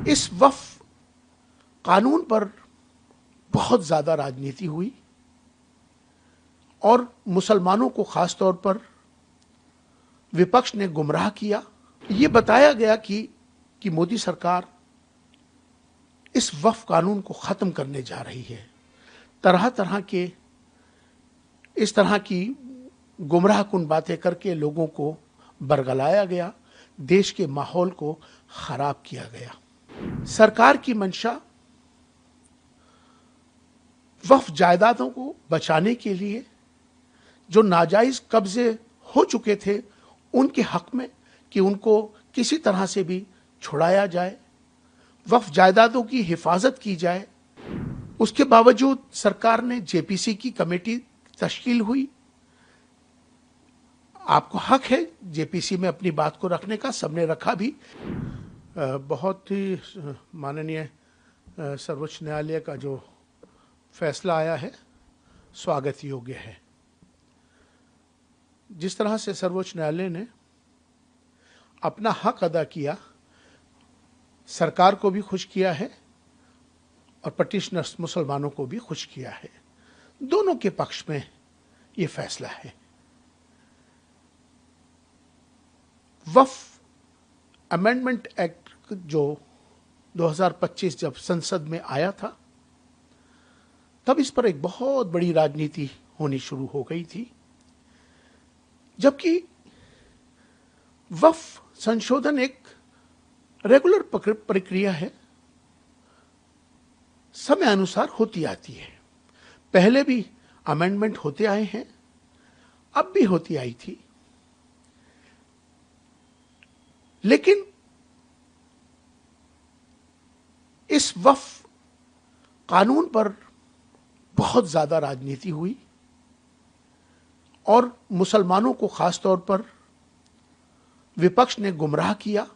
इस वक्फ कानून पर बहुत ज़्यादा राजनीति हुई और मुसलमानों को खास तौर पर विपक्ष ने गुमराह किया। ये बताया गया कि मोदी सरकार इस वक्फ कानून को ख़त्म करने जा रही है। तरह तरह के इस तरह की गुमराहकुन बातें करके लोगों को बरगलाया गया, देश के माहौल को खराब किया गया। सरकार की मंशा वक्फ जायदादों को बचाने के लिए जो नाजायज कब्जे हो चुके थे उनके हक में कि उनको किसी तरह से भी छुड़ाया जाए, वक्फ जायदादों की हिफाजत की जाए। उसके बावजूद सरकार ने जेपीसी की कमेटी तश्कील हुई। आपको हक है जेपीसी में अपनी बात को रखने का, सबने रखा भी। बहुत ही माननीय सर्वोच्च न्यायालय का जो फैसला आया है स्वागत योग्य है। जिस तरह से सर्वोच्च न्यायालय ने अपना हक अदा किया, सरकार को भी खुश किया है और पटिशनर्स मुसलमानों को भी खुश किया है। दोनों के पक्ष में ये फैसला है। वक्फ अमेंडमेंट एक्ट जो 2025 जब संसद में आया था, तब इस पर एक बहुत बड़ी राजनीति होनी शुरू हो गई थी, जबकि वक्फ संशोधन एक रेगुलर प्रक्रिया है, समय अनुसार होती आती है। पहले भी अमेंडमेंट होते आए हैं, अब भी होती आई थी, लेकिन इस वक्फ कानून पर बहुत ज्यादा राजनीति हुई और मुसलमानों को खास तौर पर विपक्ष ने गुमराह किया।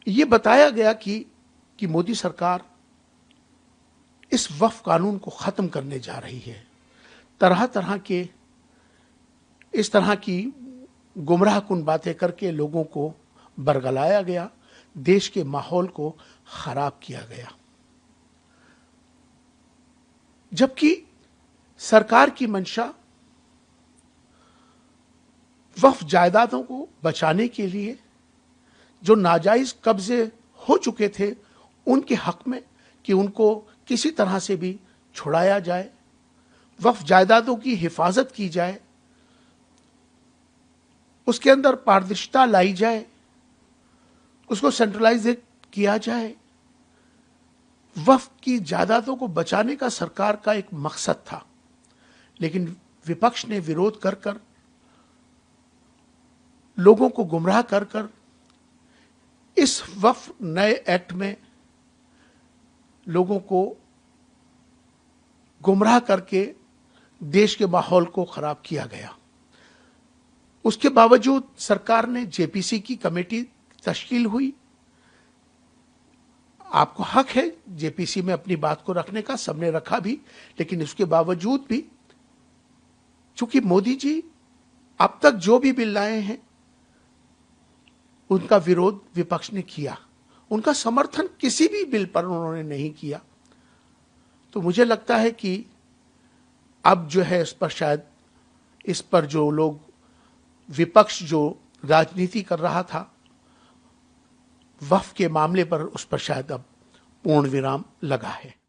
ये बताया गया कि मोदी सरकार इस वक्फ कानून को खत्म करने जा रही है। तरह तरह के इस तरह की गुमराहकुन बातें करके लोगों को बरगलाया गया, देश के माहौल को खराब किया गया। जबकि सरकार की मंशा वक्फ जायदादों को बचाने के लिए जो नाजायज कब्जे हो चुके थे उनके हक में कि उनको किसी तरह से भी छुड़ाया जाए, वक्फ जायदादों की हिफाजत की जाए, उसके अंदर पारदर्शिता लाई जाए, उसको सेंट्रलाइज किया जाए। वक्फ की जायदादों को बचाने का सरकार का एक मकसद था, लेकिन विपक्ष ने विरोध कर कर, लोगों को गुमराह कर कर इस वक्फ नए एक्ट में लोगों को गुमराह करके देश के माहौल को खराब किया गया। उसके बावजूद सरकार ने जेपीसी की कमेटी तश्कील हुई। आपको हक है जेपीसी में अपनी बात को रखने का, सबने रखा भी, लेकिन उसके बावजूद भी चूंकि मोदी जी अब तक जो भी बिल लाए हैं उनका विरोध विपक्ष ने किया, उनका समर्थन किसी भी बिल पर उन्होंने नहीं किया, तो मुझे लगता है कि अब जो है इस पर शायद इस पर जो लोग विपक्ष जो राजनीति कर रहा था वक्फ के मामले पर, उस पर शायद अब पूर्ण विराम लगा है।